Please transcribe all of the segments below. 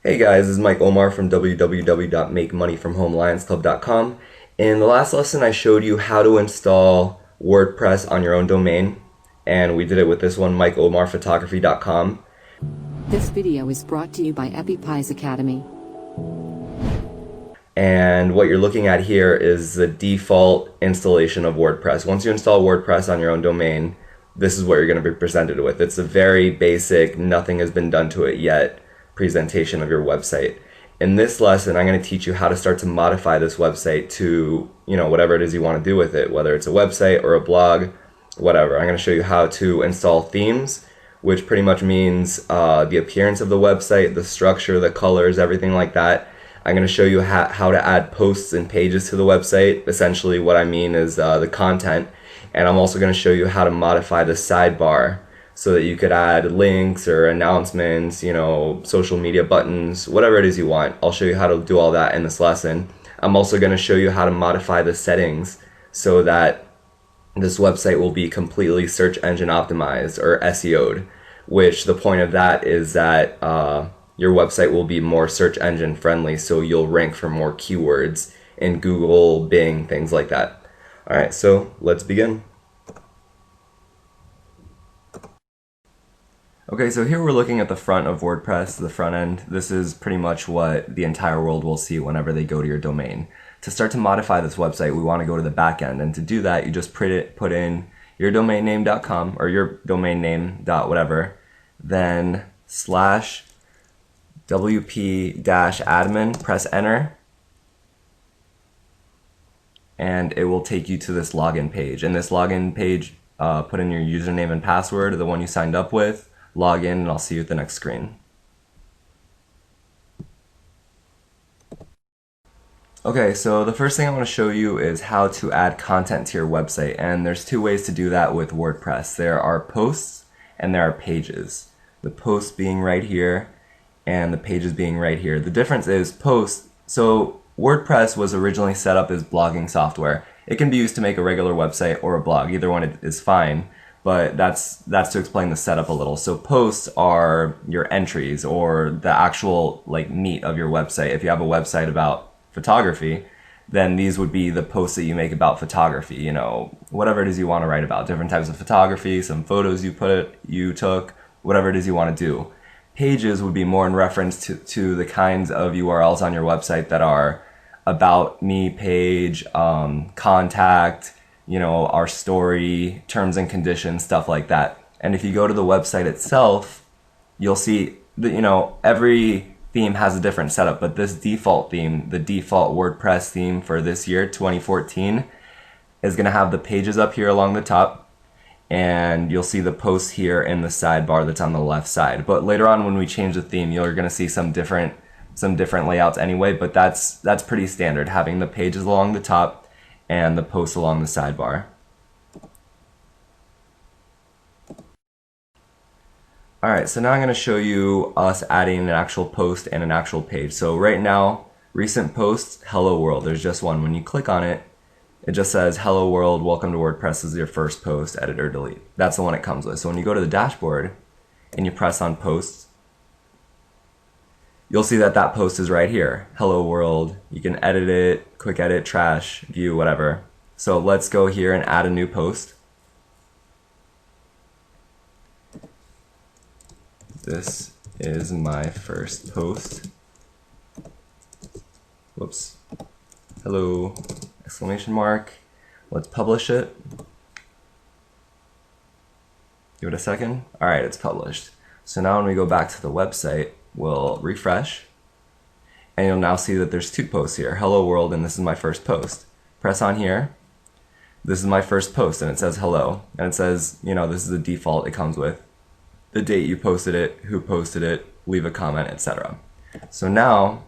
Hey guys, this is Mike Omar from www.makemoneyfromhomelionsclub.com. In the last lesson, I showed you how to install WordPress on your own domain, and we did it with this one, MikeOmarPhotography.com. This video is brought to you by EpiPies Academy. And what you're looking at here is the default installation of WordPress. Once you install WordPress on your own domain, this is what you're going to be presented with. It's a very basic, nothing has been done to it yet presentation of your website. In this lesson, I'm going to teach you how to start to modify this website to, whatever it is you want to do with it, whether it's a website or a blog, whatever. I'm going to show you how to install themes, which pretty much means the appearance of the website, the structure, the colors, everything like that. I'm going to show you how to add posts and pages to the website. Essentially what I mean is the content. And I'm also going to show you how to modify the sidebar so that you could add links or announcements, social media buttons, whatever it is you want. I'll show you how to do all that in this lesson. I'm also going to show you how to modify the settings so that this website will be completely search engine optimized or SEO'd, which the point of that is that your website will be more search engine friendly, so you'll rank for more keywords in Google, Bing, things like that. All right, so let's begin. Okay, so here we're looking at the front of WordPress, the front end. This is pretty much what the entire world will see whenever they go to your domain. To start to modify this website, we want to go to the back end, and to do that, you just put in your domain name.com or your domain name dot whatever, then /wp-admin, press enter, and it will take you to this login page. In this login page, put in your username and password, the one you signed up with, log in, and I'll see you at the next screen. Okay, so the first thing I want to show you is how to add content to your website, and there's two ways to do that with WordPress. There are posts and there are pages. The posts being right here and the pages being right here. The difference is posts, so WordPress was originally set up as blogging software. It can be used to make a regular website or a blog, either one is fine. But that's to explain the setup a little. So posts are your entries or the actual meat of your website. If you have a website about photography, then these would be the posts that you make about photography, whatever it is you want to write about, different types of photography, some photos you took, whatever it is you want to do. Pages would be more in reference to the kinds of URLs on your website that are about me page, contact, our story, terms and conditions, stuff like that. And if you go to the website itself, you'll see that, every theme has a different setup, but this default theme, the default WordPress theme for this year, 2014, is going to have the pages up here along the top, and you'll see the posts here in the sidebar that's on the left side. But later on when we change the theme, you're going to see some different layouts anyway, but that's pretty standard, having the pages along the top and the posts along the sidebar. Alright, so now I'm going to show you us adding an actual post and an actual page. So right now, recent posts, hello world, there's just one. When you click on it, it just says, hello world, welcome to WordPress, this is your first post, edit or delete. That's the one it comes with. So when you go to the dashboard and you press on posts, you'll see that post is right here. Hello world. You can edit it, quick edit, trash, view, whatever. So let's go here and add a new post. This is my first post. Whoops. Hello, exclamation mark. Let's publish it. Give it a second. All right, it's published. So now when we go back to the website, we'll refresh, and you'll now see that there's two posts here, hello world, and this is my first post. Press on here, this is my first post, and it says hello, and it says, this is the default it comes with, the date you posted it, who posted it, leave a comment, etc. So now,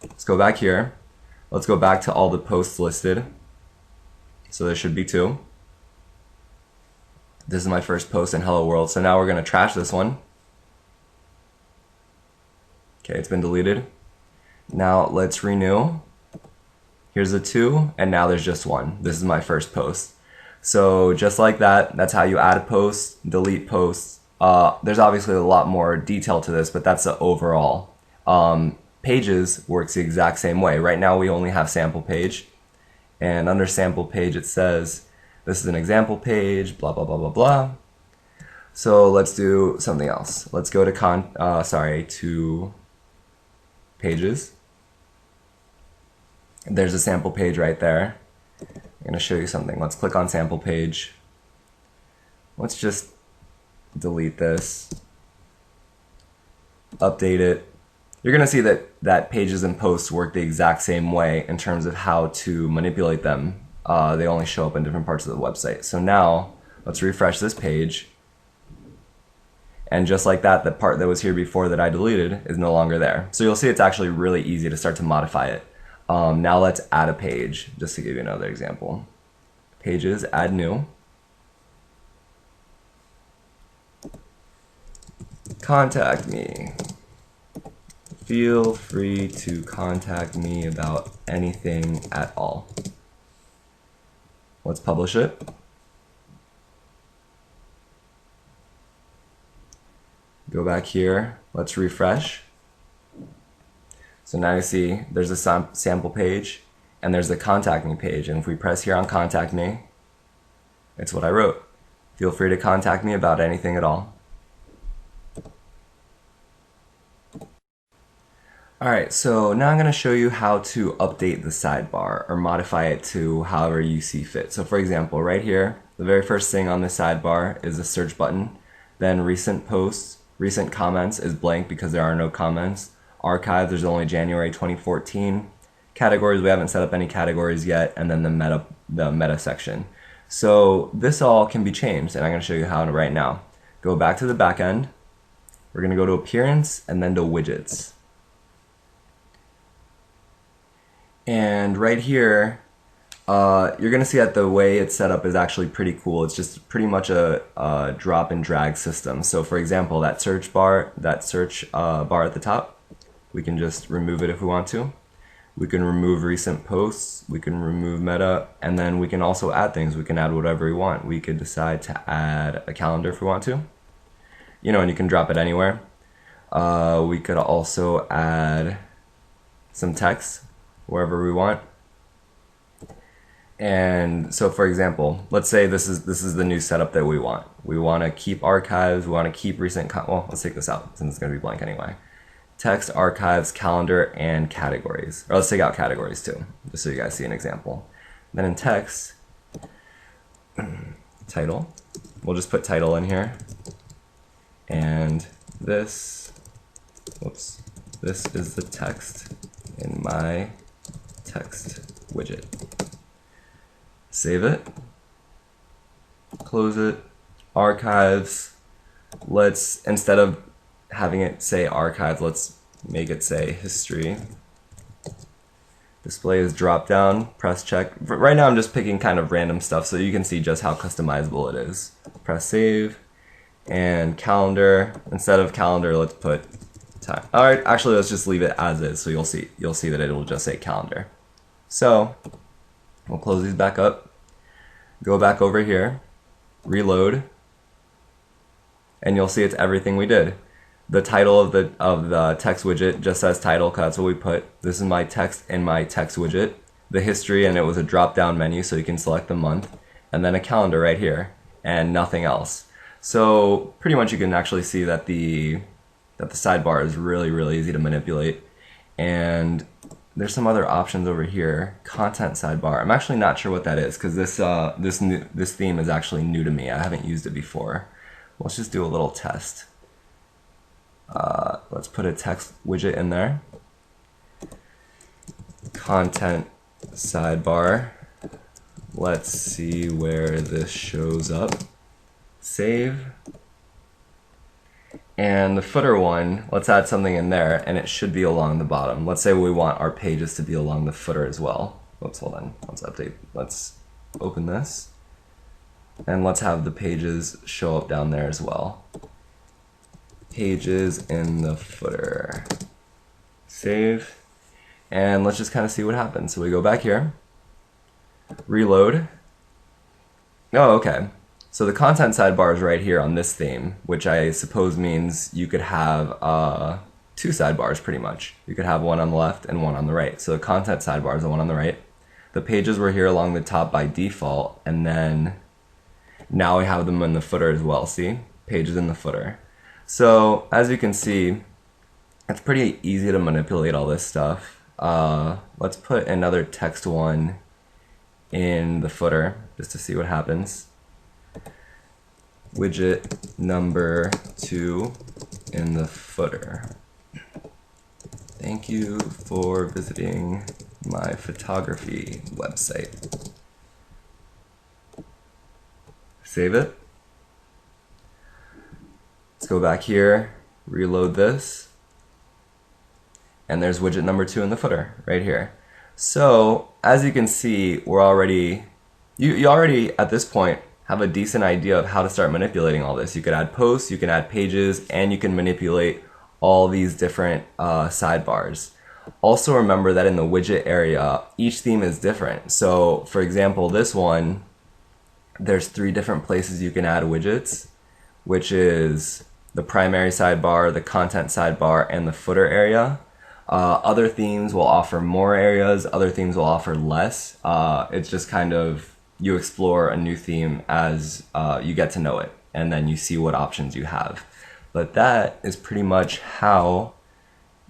let's go back here, let's go back to all the posts listed, so there should be two. This is my first post in hello world, so now we're going to trash this one. Okay, it's been deleted. Now let's renew. Here's the two, and now there's just one. This is my first post. So just like that, that's how you add posts, delete posts. There's obviously a lot more detail to this, but that's the overall. Pages works the exact same way. Right now we only have sample page, and under sample page it says this is an example page, blah blah blah blah blah. So let's do something else. Let's go to to pages. There's a sample page right there. I'm going to show you something. Let's click on sample page. Let's just delete this, update it. You're going to see that pages and posts work the exact same way in terms of how to manipulate them. They only show up in different parts of the website. So now let's refresh this page. And just like that, the part that was here before that I deleted is no longer there. So you'll see it's actually really easy to start to modify it. Now let's add a page, just to give you another example. Pages, add new. Contact me. Feel free to contact me about anything at all. Let's publish it. Go back here, let's refresh. So now you see there's a sample page and there's the contact me page. And if we press here on contact me, it's what I wrote. Feel free to contact me about anything at all. Alright, so now I'm going to show you how to update the sidebar or modify it to however you see fit. So for example, right here, the very first thing on the sidebar is the search button. Then recent posts, recent comments is blank because there are no comments. Archive, there's only January 2014. Categories, we haven't set up any categories yet. And then the meta section. So this all can be changed, and I'm going to show you how right now. Go back to the back end. We're going to go to appearance and then to widgets. And right here, you're going to see that the way it's set up is actually pretty cool. It's just pretty much a drop and drag system. So for example, that search bar at the top, we can just remove it if we want to. We can remove recent posts, we can remove meta, and then we can also add things. We can add whatever we want. We could decide to add a calendar if we want to. You know, and you can drop it anywhere. We could also add some text wherever we want. And so for example, let's say this is the new setup that we want. We want to keep archives, we want to keep recent, well, let's take this out since it's going to be blank anyway. Text, archives, calendar, and categories. Or let's take out categories too, just so you guys see an example. Then in text, title, we'll just put title in here. And this is the text in my text widget. Save it, close it, archives. Let's, instead of having it say archive, let's make it say history. Display is drop down, press check. Right now I'm just picking kind of random stuff so you can see just how customizable it is. Press save, and calendar, instead of calendar, let's put time. Alright, actually let's just leave it as is, so you'll see that it will just say calendar. So we'll close these back up, go back over here, reload, and you'll see it's everything we did. The title of the text widget just says title, because that's what we put. This is my text in my text widget. The history, and it was a drop-down menu, so you can select the month, and then a calendar right here, and nothing else. So pretty much you can actually see that the sidebar is really, really easy to manipulate. And there's some other options over here. Content sidebar. I'm actually not sure what that is, because this theme is actually new to me. I haven't used it before. Let's just do a little test. Let's put a text widget in there. Content sidebar. Let's see where this shows up. Save. And the footer one, let's add something in there, and it should be along the bottom. Let's say we want our pages to be along the footer as well. Whoops, hold on. Let's update. Let's open this. And let's have the pages show up down there as well. Pages in the footer. Save. And let's just kind of see what happens. So we go back here, reload. Oh, okay. So the content sidebar is right here on this theme, which I suppose means you could have two sidebars pretty much. You could have one on the left and one on the right. So the content sidebar is the one on the right. The pages were here along the top by default, and then now we have them in the footer as well. See? Pages in the footer. So as you can see, it's pretty easy to manipulate all this stuff. Let's put another text one in the footer just to see what happens. Widget number 2 in the footer. Thank you for visiting my photography website. Save it. Let's go back here, reload this, and there's widget number 2 in the footer right here. So as you can see, we're already, you already at this point have a decent idea of how to start manipulating all this. You could add posts, you can add pages, and you can manipulate all these different sidebars. Also remember that in the widget area, each theme is different. So for example, this one, there's 3 different places you can add widgets, which is the primary sidebar, the content sidebar, and the footer area. Other themes will offer more areas, other themes will offer less. It's just kind of, you explore a new theme as you get to know it, and then you see what options you have. But that is pretty much how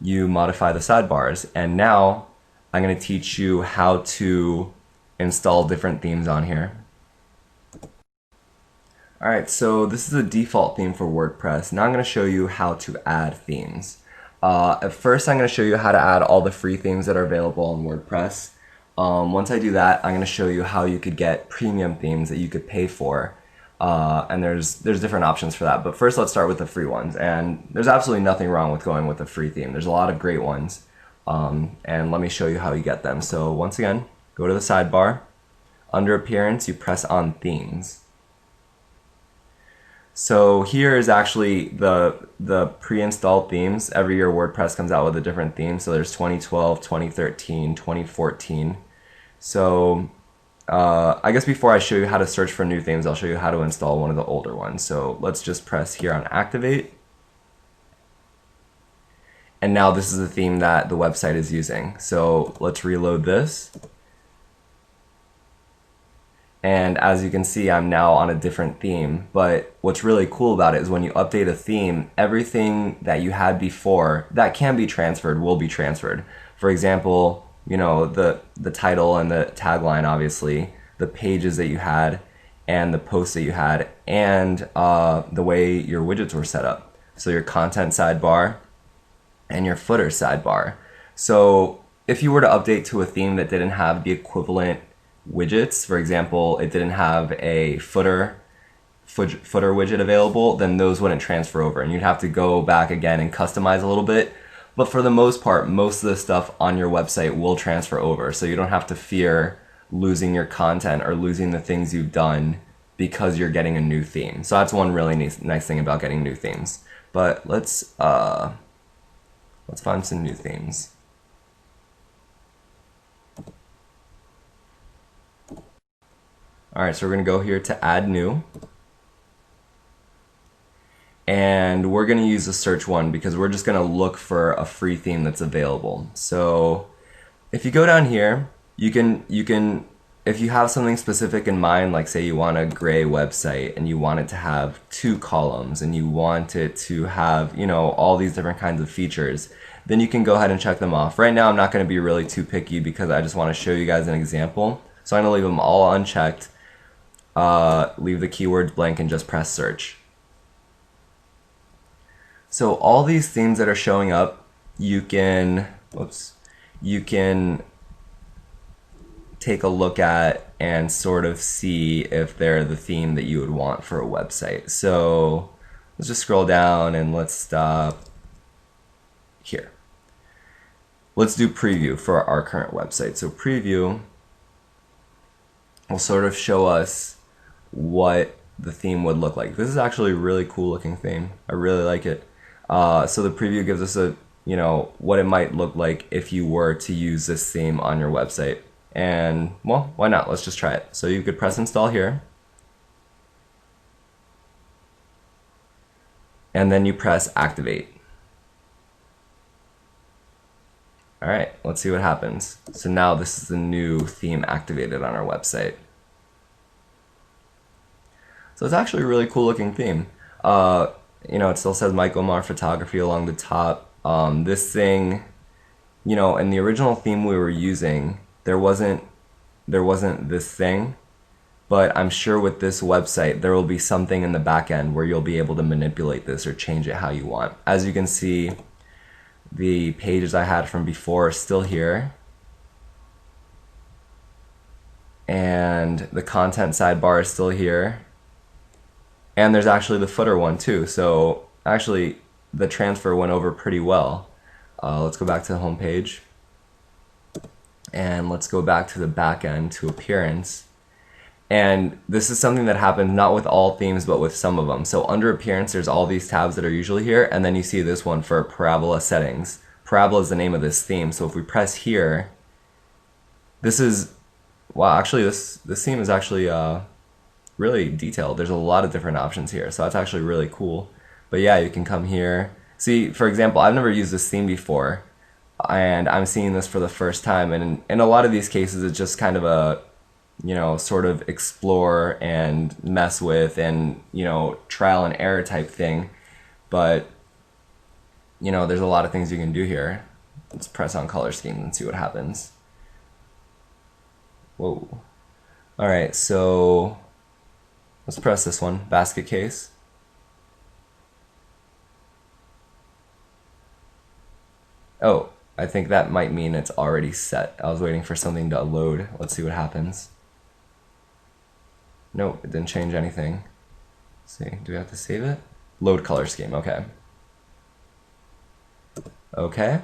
you modify the sidebars. And now I'm going to teach you how to install different themes on here. Alright, so this is a default theme for WordPress. Now I'm going to show you how to add themes. At first I'm going to show you how to add all the free themes that are available on WordPress. Once I do that, I'm going to show you how you could get premium themes that you could pay for. And there's different options for that. But first let's start with the free ones. And there's absolutely nothing wrong with going with a free theme. There's a lot of great ones. And let me show you how you get them. So once again, go to the sidebar. Under Appearance, you press on Themes. So here is actually the pre-installed themes. Every year WordPress comes out with a different theme. So there's 2012, 2013, 2014. So I guess before I show you how to search for new themes, I'll show you how to install one of the older ones. So let's just press here on Activate. And now this is the theme that the website is using. So let's reload this. And as you can see, I'm now on a different theme. But what's really cool about it is when you update a theme, everything that you had before that can be transferred will be transferred. For example, you know, the title and the tagline, obviously, the pages that you had, and the posts that you had, and the way your widgets were set up. So your content sidebar and your footer sidebar. So if you were to update to a theme that didn't have the equivalent widgets, for example, it didn't have a footer widget available, then those wouldn't transfer over, and you'd have to go back again and customize a little bit. But for the most part, most of the stuff on your website will transfer over, so you don't have to fear losing your content or losing the things you've done because you're getting a new theme. So that's one really nice thing about getting new themes. But let's find some new themes. Alright, so we're going to go here to Add New. And we're going to use the search one because we're just going to look for a free theme that's available. So if you go down here, you can if you have something specific in mind, like say you want a gray website and you want it to have 2 columns and you want it to have, you know, all these different kinds of features, then you can go ahead and check them off. Right now I'm not going to be really too picky because I just want to show you guys an example. So I'm going to leave them all unchecked. Leave the keywords blank and just press search. So all these themes that are showing up, you can take a look at and sort of see if they're the theme that you would want for a website. So let's just scroll down and let's stop here. Let's do preview for our current website. So preview will sort of show us what the theme would look like. This is actually a really cool looking theme. I really like it. So the preview gives us a, you know, what it might look like if you were to use this theme on your website. And well, why not? Let's just try it. So you could press install here. And then you press activate. Alright, let's see what happens. So now this is the new theme activated on our website. So it's actually a really cool looking theme. It still says Mike Omar Photography along the top. This thing, in the original theme we were using, there wasn't this thing, but I'm sure with this website there will be something in the back end where you'll be able to manipulate this or change it how you want. As you can see, the pages I had from before are still here, and the content sidebar is still here, and there's actually the footer one too. So actually the transfer went over pretty well. Let's go back to the home page, and let's go back to the back end to appearance. And this is something that happens not with all themes, but with some of them. So under appearance, there's all these tabs that are usually here, and then you see this one for parabola settings. Parabola is the name of this theme. So if we press here, this is, wow, actually this theme is actually really detailed. There's a lot of different options here, so that's actually really cool. But yeah, you can come here. See, for example, I've never used this theme before, and I'm seeing this for the first time, and in a lot of these cases it's just kind of a sort of explore and mess with and trial and error type thing. But there's a lot of things you can do here. Let's press on color scheme and see what happens. Whoa. Alright, so let's press this one, basket case. Oh, I think that might mean it's already set. I was waiting for something to load. Let's see what happens. Nope, it didn't change anything. Let's see, do we have to save it? Load color scheme, okay. Okay.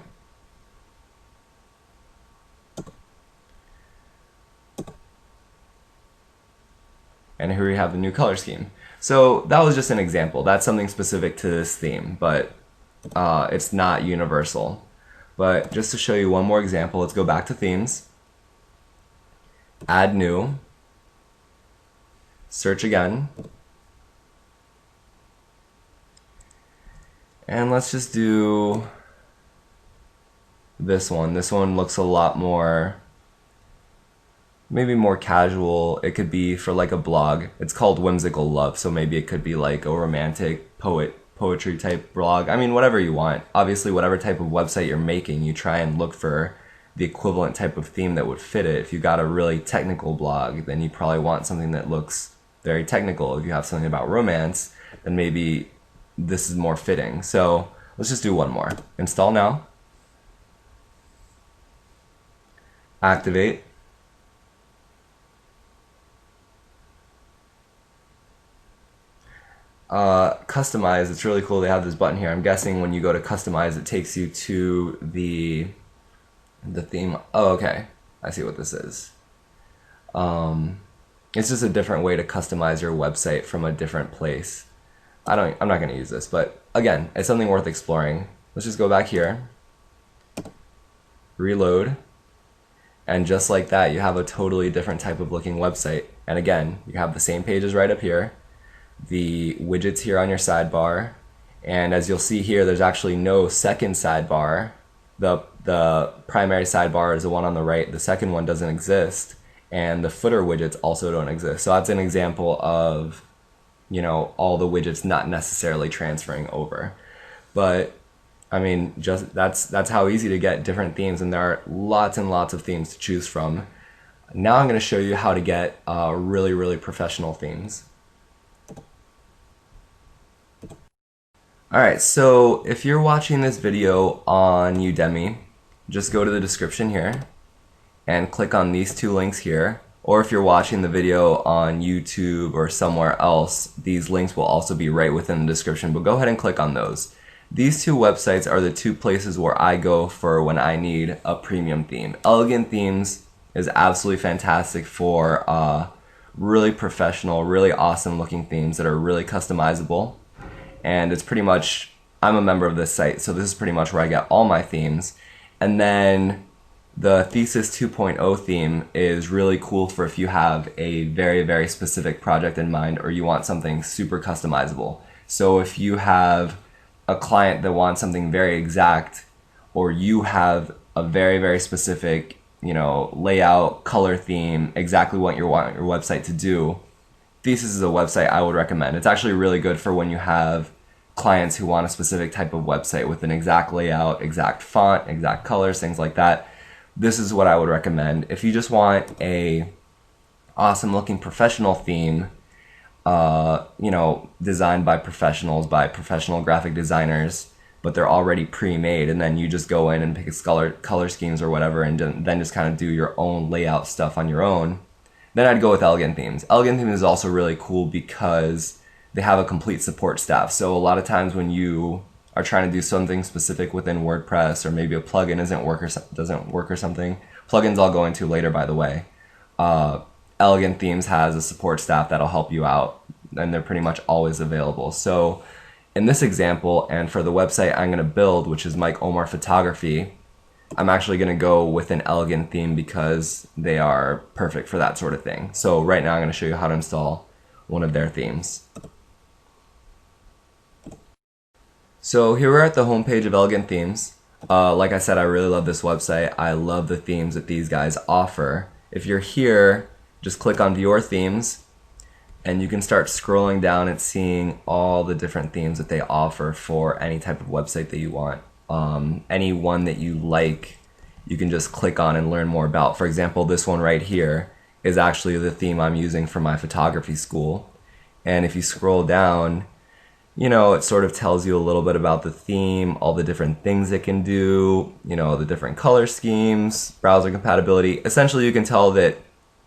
And here we have the new color scheme. So that was just an example. That's something specific to this theme, but it's not universal. But just to show you one more example, let's go back to themes, add new, search again, and let's just do this one. This one looks a lot more, maybe more casual. It could be for like a blog. It's called Whimsical Love, so maybe it could be like a romantic poetry type blog. I mean, whatever you want. Obviously, whatever type of website you're making, you try and look for the equivalent type of theme that would fit it. If you got a really technical blog, then you probably want something that looks very technical. If you have something about romance, then maybe this is more fitting. So let's just do one more. Install now. Activate. Customize, it's really cool they have this button here. I'm guessing when you go to customize, it takes you to the theme. Oh, okay, I see what this is. It's just a different way to customize your website from a different place. I'm not going to use this, but again, it's something worth exploring. Let's just go back here, reload, and just like that, you have a totally different type of looking website. And again, you have the same pages right up here, the widgets here on your sidebar, and as you'll see here, there's actually no second sidebar. The primary sidebar is the one on the right. The second one doesn't exist, and the footer widgets also don't exist. So that's an example of all the widgets not necessarily transferring over. But I mean, just that's how easy to get different themes, and there are lots and lots of themes to choose from. Now I'm going to show you how to get really, really professional themes. Alright, so if you're watching this video on Udemy, just go to the description here and click on these two links here. Or if you're watching the video on YouTube or somewhere else, these links will also be right within the description, but go ahead and click on those. These two websites are the two places where I go for when I need a premium theme. Elegant Themes is absolutely fantastic for really professional, really awesome looking themes that are really customizable. And it's pretty much, I'm a member of this site, so this is pretty much where I get all my themes. And then the Thesis 2.0 theme is really cool for if you have a very, very specific project in mind or you want something super customizable. So if you have a client that wants something very exact, or you have a very, very specific, layout, color theme, exactly what you want your website to do, Thesis is a website I would recommend. It's actually really good for when you have clients who want a specific type of website with an exact layout, exact font, exact colors, things like that. This is what I would recommend. If you just want a awesome looking professional theme, designed by professional graphic designers, but they're already pre-made, and then you just go in and pick a color schemes or whatever, and then just kind of do your own layout stuff on your own, then I'd go with Elegant Themes. Elegant Themes is also really cool because they have a complete support staff. So a lot of times when you are trying to do something specific within WordPress, or maybe a plugin doesn't work or something, plugins I'll go into later, by the way. Elegant Themes has a support staff that'll help you out, and they're pretty much always available. So in this example, and for the website I'm going to build, which is Mike Omar Photography, I'm actually going to go with an Elegant theme because they are perfect for that sort of thing. So right now I'm going to show you how to install one of their themes. So here we're at the homepage of Elegant Themes. Like I said, I really love this website. I love the themes that these guys offer. If you're here, just click on Viewer Themes, and you can start scrolling down and seeing all the different themes that they offer for any type of website that you want. Any one that you like, you can just click on and learn more about. For example, this one right here is actually the theme I'm using for my photography school. And if you scroll down, it sort of tells you a little bit about the theme, all the different things it can do, the different color schemes, browser compatibility. Essentially, you can tell that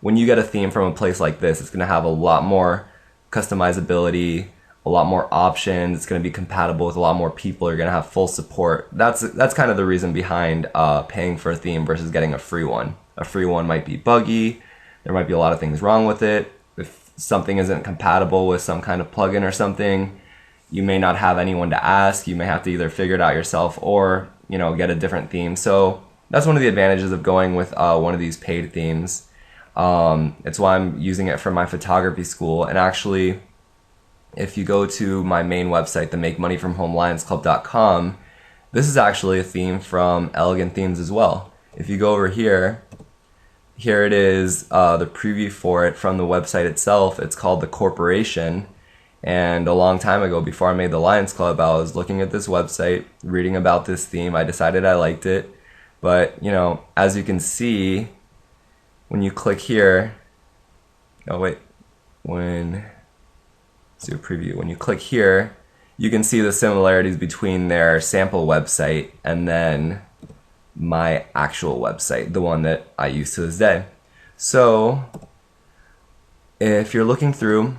when you get a theme from a place like this, it's going to have a lot more customizability, a lot more options. It's going to be compatible with a lot more people. You're going to have full support. That's kind of the reason behind paying for a theme versus getting a free one. A free one might be buggy. There might be a lot of things wrong with it. If something isn't compatible with some kind of plugin or something, you may not have anyone to ask. You may have to either figure it out yourself or get a different theme. So that's one of the advantages of going with one of these paid themes. It's why I'm using it for my photography school. And actually, if you go to my main website, the MakeMoneyFromHomeLionsClub.com, this is actually a theme from Elegant Themes as well. If you go over here it is the preview for it from the website itself. It's called The Corporation. And a long time ago, before I made the Lions Club, I was looking at this website, reading about this theme. I decided I liked it. But, as you can see, when you click here, let's do a preview. When you click here, you can see the similarities between their sample website and then my actual website, the one that I use to this day. So if you're looking through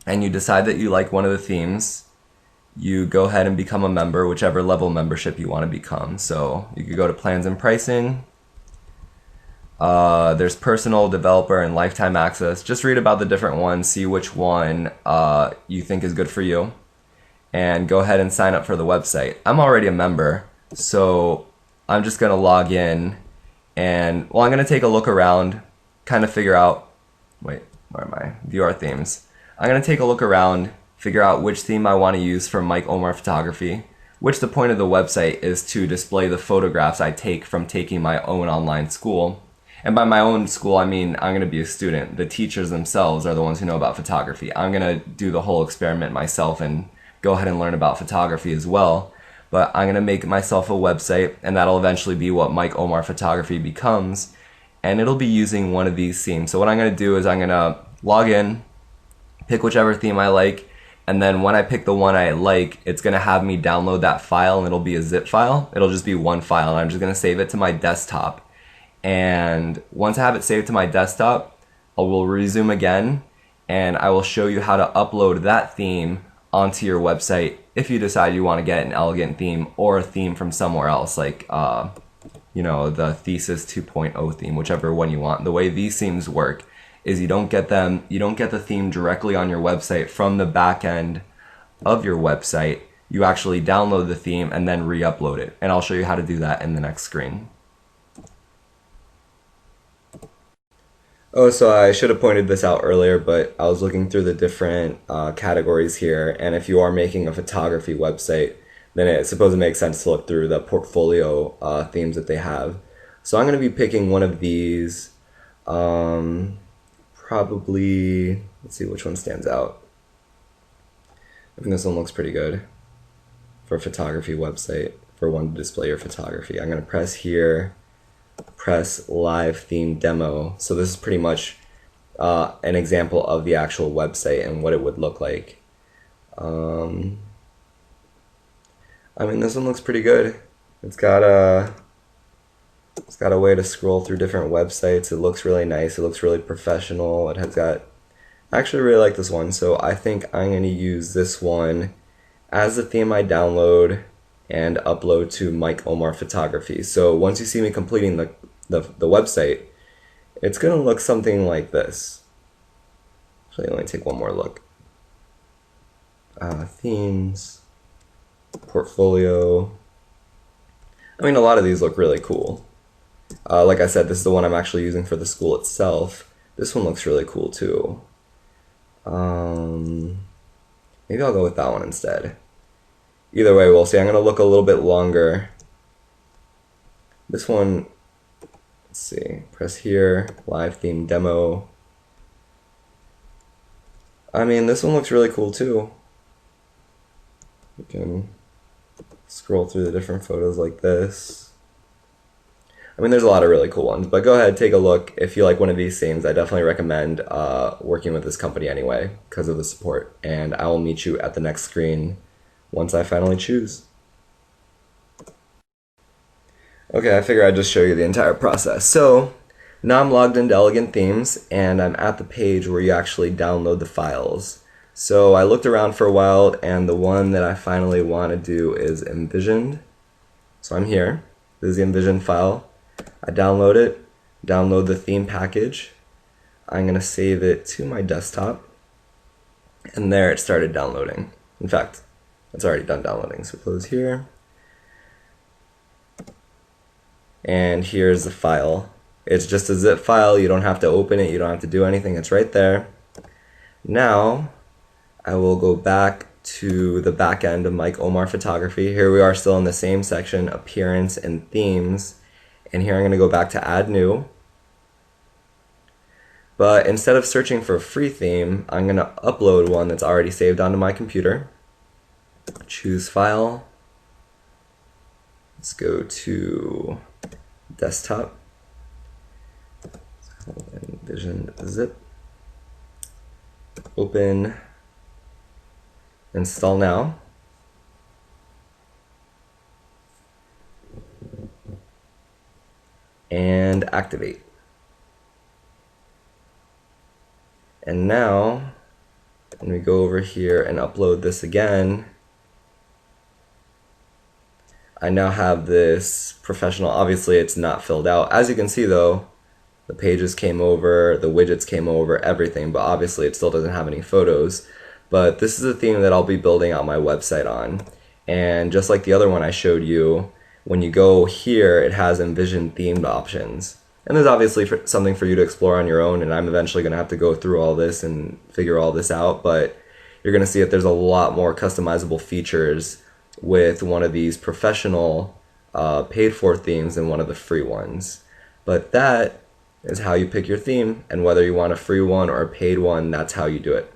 and you decide that you like one of the themes, you go ahead and become a member, whichever level membership you want to become. So you could go to plans and pricing. There's personal, developer, and lifetime access. Just read about the different ones, see which one you think is good for you, and go ahead and sign up for the website. I'm already a member, so I'm just going to log in, and I'm going to take a look around, kind of figure out, where am I? View our themes. I'm going to take a look around, figure out which theme I want to use for Mike Omar Photography, which the point of the website is to display the photographs I take from taking my own online school. And by my own school, I mean I'm going to be a student. The teachers themselves are the ones who know about photography. I'm going to do the whole experiment myself and go ahead and learn about photography as well. But I'm going to make myself a website, and that'll eventually be what Mike Omar Photography becomes. And it'll be using one of these themes. So what I'm going to do is I'm going to log in, pick whichever theme I like, and then when I pick the one I like, it's going to have me download that file, and it'll be a zip file. It'll just be one file, and I'm just going to save it to my desktop. And once I have it saved to my desktop, I will resume again, and I will show you how to upload that theme onto your website if you decide you want to get an Elegant theme or a theme from somewhere else, like the Thesis 2.0 theme, whichever one you want. The way these themes work is you don't get the theme directly on your website from the back end of your website. You actually download the theme and then re-upload it, and I'll show you how to do that in the next screen. Oh, so I should have pointed this out earlier, but I was looking through the different categories here, and if you are making a photography website, then I suppose it makes sense to look through the portfolio themes that they have. So I'm going to be picking one of these. Probably, let's see which one stands out. I think this one looks pretty good for a photography website, for one to display your photography. I'm going to press here, press live theme demo. So this is pretty much an example of the actual website and what it would look like. I mean, this one looks pretty good. It's got a way to scroll through different websites. It looks really nice. It looks really professional. It has got, I actually really like this one, so I think I'm going to use this one as the theme I download and upload to Mike Omar Photography. So once you see me completing the website, it's going to look something like this. Actually, let me take one more look. Themes, portfolio. I mean, a lot of these look really cool. Like I said, this is the one I'm actually using for the school itself. This one looks really cool too. Maybe I'll go with that one instead. Either way, we'll see. I'm going to look a little bit longer. This one, let's see, press here, live theme demo. I mean, this one looks really cool too. You can scroll through the different photos like this. I mean, there's a lot of really cool ones, but go ahead, take a look. If you like one of these themes, I definitely recommend working with this company anyway because of the support. And I will meet you at the next screen once I finally choose. Okay, I figure I'd just show you the entire process. So now I'm logged into Elegant Themes, and I'm at the page where you actually download the files. So I looked around for a while, and the one that I finally want to do is Envisioned. So I'm here. This is the Envisioned file. I download it, download the theme package. I'm going to save it to my desktop, and there it started downloading. In fact, it's already done downloading, so close here. And here's the file. It's just a zip file. You don't have to open it. You don't have to do anything. It's right there. Now, I will go back to the back end of Mike Omar Photography. Here we are still in the same section, Appearance and Themes. And here I'm going to go back to Add New. But instead of searching for a free theme, I'm going to upload one that's already saved onto my computer. Choose File. Let's go to Desktop. Envision zip. Open. Install now. And activate. And now, when we go over here and upload this again, I now have this professional. Obviously, it's not filled out. As you can see, though, the pages came over, the widgets came over, everything, but obviously it still doesn't have any photos. But this is a theme that I'll be building out my website on. And just like the other one I showed you, when you go here, it has Envision themed options. And there's obviously something for you to explore on your own, and I'm eventually going to have to go through all this and figure all this out, but you're going to see that there's a lot more customizable features with one of these professional paid for themes than one of the free ones. But that is how you pick your theme, and whether you want a free one or a paid one, that's how you do it.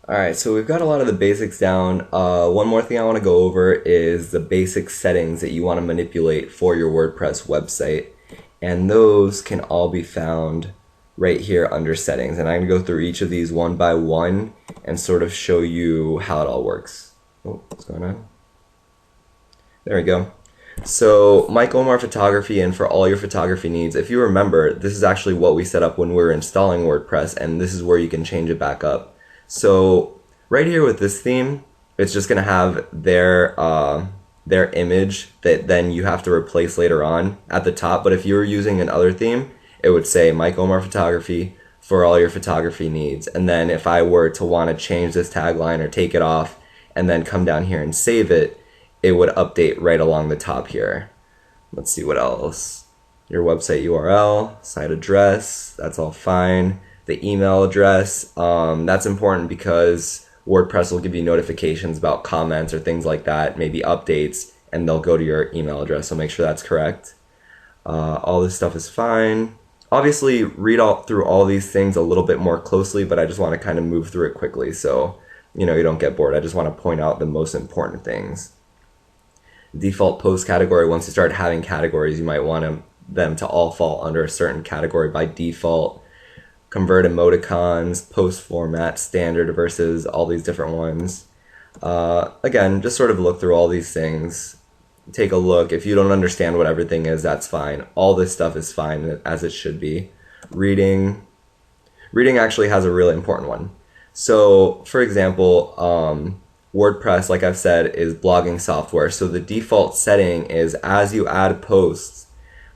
Alright, so we've got a lot of the basics down. One more thing I want to go over is the basic settings that you want to manipulate for your WordPress website. And those can all be found right here under settings. And I'm going to go through each of these one by one and sort of show you how it all works. Oh, what's going on? There we go. So Mike Omar Photography, and for all your photography needs, if you remember, this is actually what we set up when we were installing WordPress, and this is where you can change it back up. So right here with this theme, it's just going to have their image that then you have to replace later on at the top. But if you were using another theme, it would say Mike Omar Photography for all your photography needs. And then if I were to want to change this tagline or take it off and then come down here and save it, it would update right along the top here. Let's see what else. Your website URL, site address, that's all fine. The email address, that's important because WordPress will give you notifications about comments or things like that, maybe updates, and they'll go to your email address, so make sure that's correct. All this stuff is fine. Obviously, read through all these things a little bit more closely, but I just want to kind of move through it quickly so you don't get bored. I just want to point out the most important things. Default post category, once you start having categories, you might want them to all fall under a certain category by default. Convert emoticons, post format, standard versus all these different ones. Again, just sort of look through all these things. Take a look. If you don't understand what everything is, that's fine. All this stuff is fine as it should be. Reading actually has a really important one. So, for example, WordPress, like I've said, is blogging software. So the default setting is as you add posts,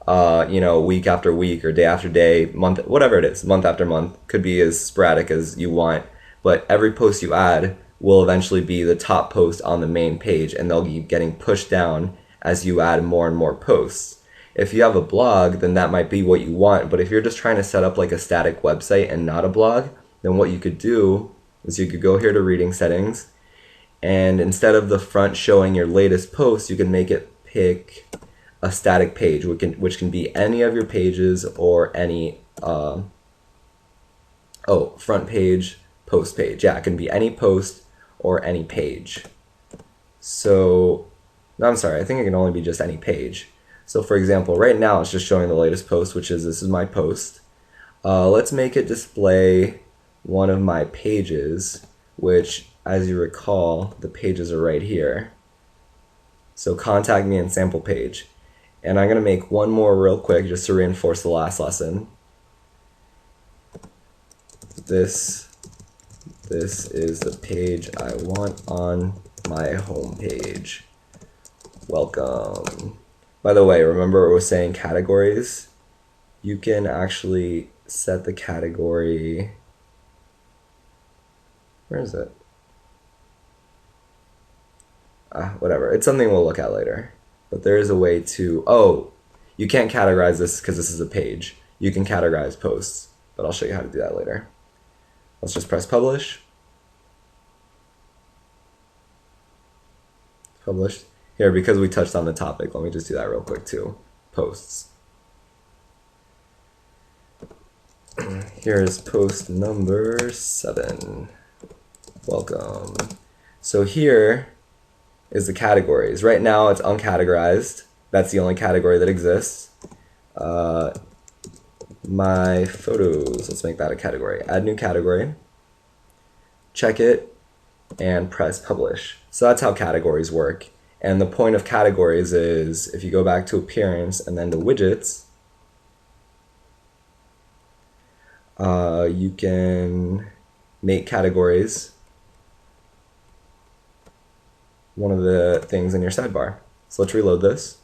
week after week or day after day, month, whatever it is, month after month, could be as sporadic as you want. But every post you add will eventually be the top post on the main page, and they'll keep getting pushed down as you add more and more posts. If you have a blog, then that might be what you want. But if you're just trying to set up like a static website and not a blog, then what you could do is you could go here to reading settings, and instead of the front showing your latest post, you can make it pick a static page, which can be any of your pages or any front page, post page. Yeah, it can be any post or any page. So, no, I'm sorry, I think it can only be just any page. So for example, right now it's just showing the latest post, which is, this is my post. Let's make it display one of my pages, which, as you recall, the pages are right here. So contact me and sample page. And I'm going to make one more real quick just to reinforce the last lesson. This is the page I want on my home page. Welcome. By the way, remember it was saying categories? You can actually set the category. Where is it? Whatever. It's something we'll look at later. But there is a way to, you can't categorize this because this is a page. You can categorize posts, but I'll show you how to do that later. Let's just press publish. Published. Here, because we touched on the topic, let me just do that real quick too. Posts. Here's post number 7. Welcome. So here is the categories. Right now it's uncategorized. That's the only category that exists. My photos, let's make that a category. Add new category. Check it and press publish. So that's how categories work. And the point of categories is, if you go back to appearance and then to widgets, you can make categories one of the things in your sidebar. So let's reload this.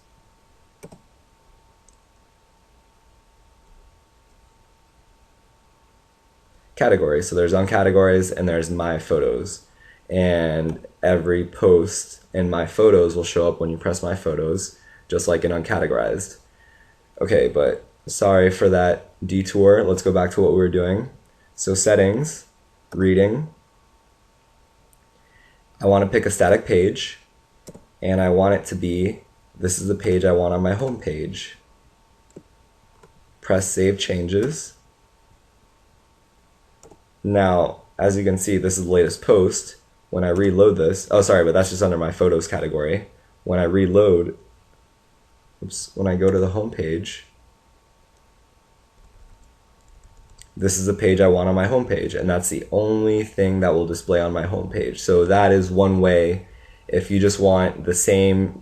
Categories. So there's uncategories and there's my photos. And every post in my photos will show up when you press my photos, just like in uncategorized. Okay, but sorry for that detour. Let's go back to what we were doing. So settings, reading. I want to pick a static page, and I want it to be, this is the page I want on my home page. Press save changes. Now, as you can see, this is the latest post. When I reload this, oh sorry, but that's just under my photos category. When I reload, when I go to the home page, this is the page I want on my home page, and that's the only thing that will display on my home page. So that is one way. If you just want the same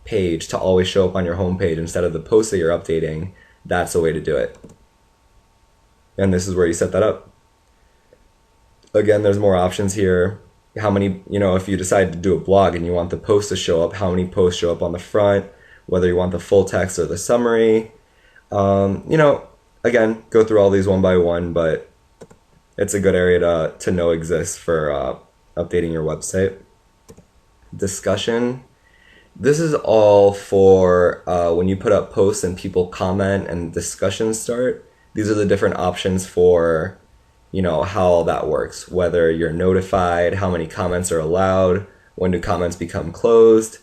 page to always show up on your home page instead of the post that you're updating, that's the way to do it. And this is where you set that up. Again, there's more options here. How many, if you decide to do a blog and you want the post to show up, how many posts show up on the front, whether you want the full text or the summary. Again, go through all these one by one, but it's a good area to know exists for updating your website. Discussion. This is all for when you put up posts and people comment and discussions start. These are the different options for, how all that works, whether you're notified, how many comments are allowed, when do comments become closed.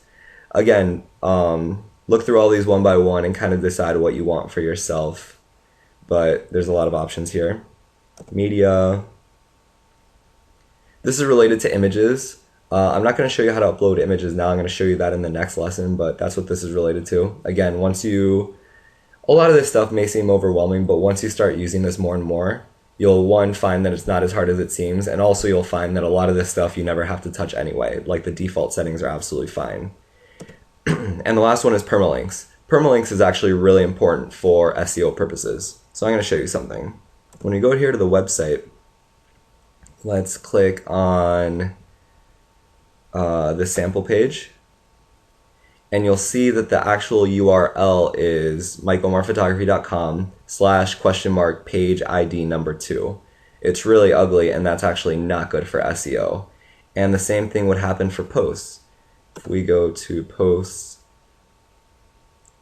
Again, look through all these one by one and kind of decide what you want for yourself. But there's a lot of options here. Media. This is related to images. I'm not going to show you how to upload images now. I'm going to show you that in the next lesson, but that's what this is related to. Again, a lot of this stuff may seem overwhelming, but once you start using this more and more, you'll find that it's not as hard as it seems, and also you'll find that a lot of this stuff you never have to touch anyway. Like the default settings are absolutely fine. And the last one is permalinks. Permalinks is actually really important for SEO purposes. So I'm going to show you something. When you go here to the website, let's click on the sample page, and you'll see that the actual URL is michaelmoorphotography.com/?page ID number 2. It's really ugly, and that's actually not good for SEO. And the same thing would happen for posts. If we go to posts,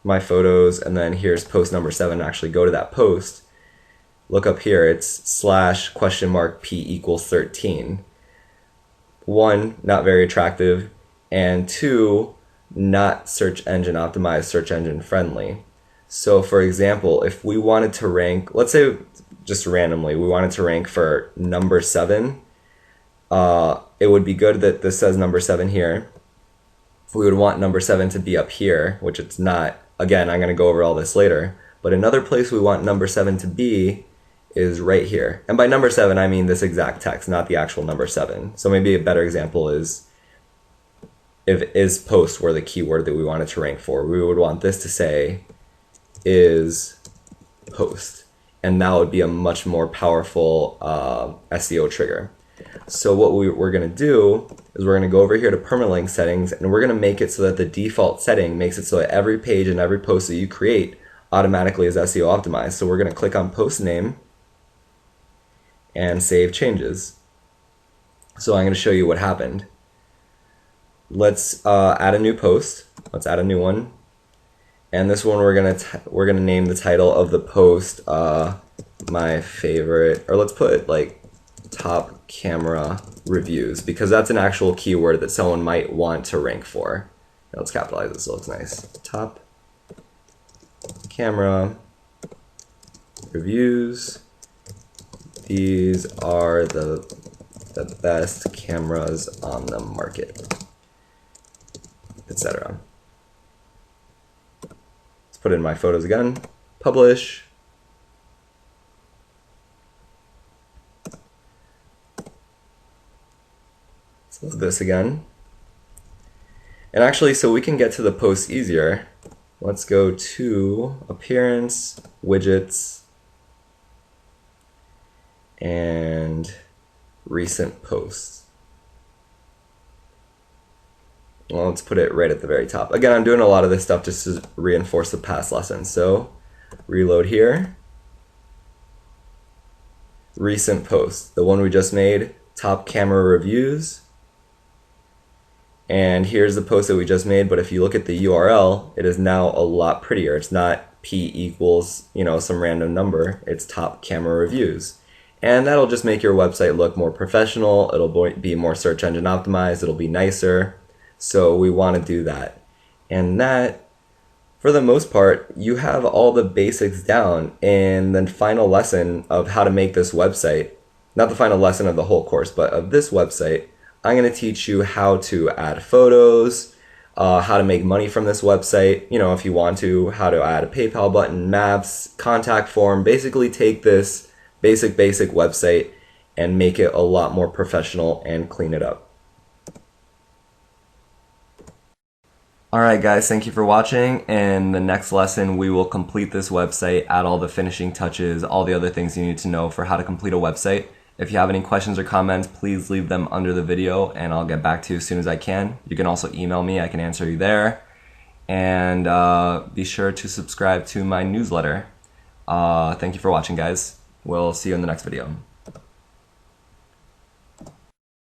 my photos, and then here's post number 7, actually go to that post, look up here, it's /?p=13. 1, not very attractive, and 2, not search engine optimized, search engine friendly. So for example, if we wanted to rank, let's say just randomly, we wanted to rank for number 7, it would be good that this says number 7 here. We would want number 7 to be up here, which it's not. Again, I'm going to go over all this later. But another place we want number 7 to be is right here. And by number 7, I mean this exact text, not the actual number 7. So maybe a better example is if is post were the keyword that we wanted to rank for. We would want this to say is post. And that would be a much more powerful SEO trigger. So what we're going to do is we're going to go over here to permalink settings, and we're going to make it so that the default setting makes it so that every page and every post that you create automatically is SEO optimized. So we're going to click on post name and save changes. So I'm going to show you what happened. Let's add a new post. Let's add a new one. And this one we're gonna name the title of the post my favorite, or let's put like top camera reviews, because that's an actual keyword that someone might want to rank for. Now let's capitalize this so it looks nice. Top camera reviews. These are the best cameras on the market, etc. Let's put in my photos again. Publish. Let's load this again. And actually, so we can get to the post easier, let's go to Appearance, Widgets, and Recent Posts. Well, let's put it right at the very top. Again, I'm doing a lot of this stuff just to reinforce the past lessons. So, reload here. Recent Posts, the one we just made, top camera reviews. And here's the post that we just made, but if you look at the URL, it is now a lot prettier. It's not P equals, some random number. It's top camera reviews. And that'll just make your website look more professional. It'll be more search engine optimized. It'll be nicer. So we want to do that. And that, for the most part, you have all the basics down in the final lesson of how to make this website. Not the final lesson of the whole course, but of this website. I'm going to teach you how to add photos, how to make money from this website, if you want to, how to add a PayPal button, maps, contact form, basically take this basic website and make it a lot more professional and clean it up. Alright guys, thank you for watching. In the next lesson, we will complete this website, add all the finishing touches, all the other things you need to know for how to complete a website. If you have any questions or comments, please leave them under the video and I'll get back to you as soon as I can. You can also email me, I can answer you there. And be sure to subscribe to my newsletter. Thank you for watching, guys. We'll see you in the next video.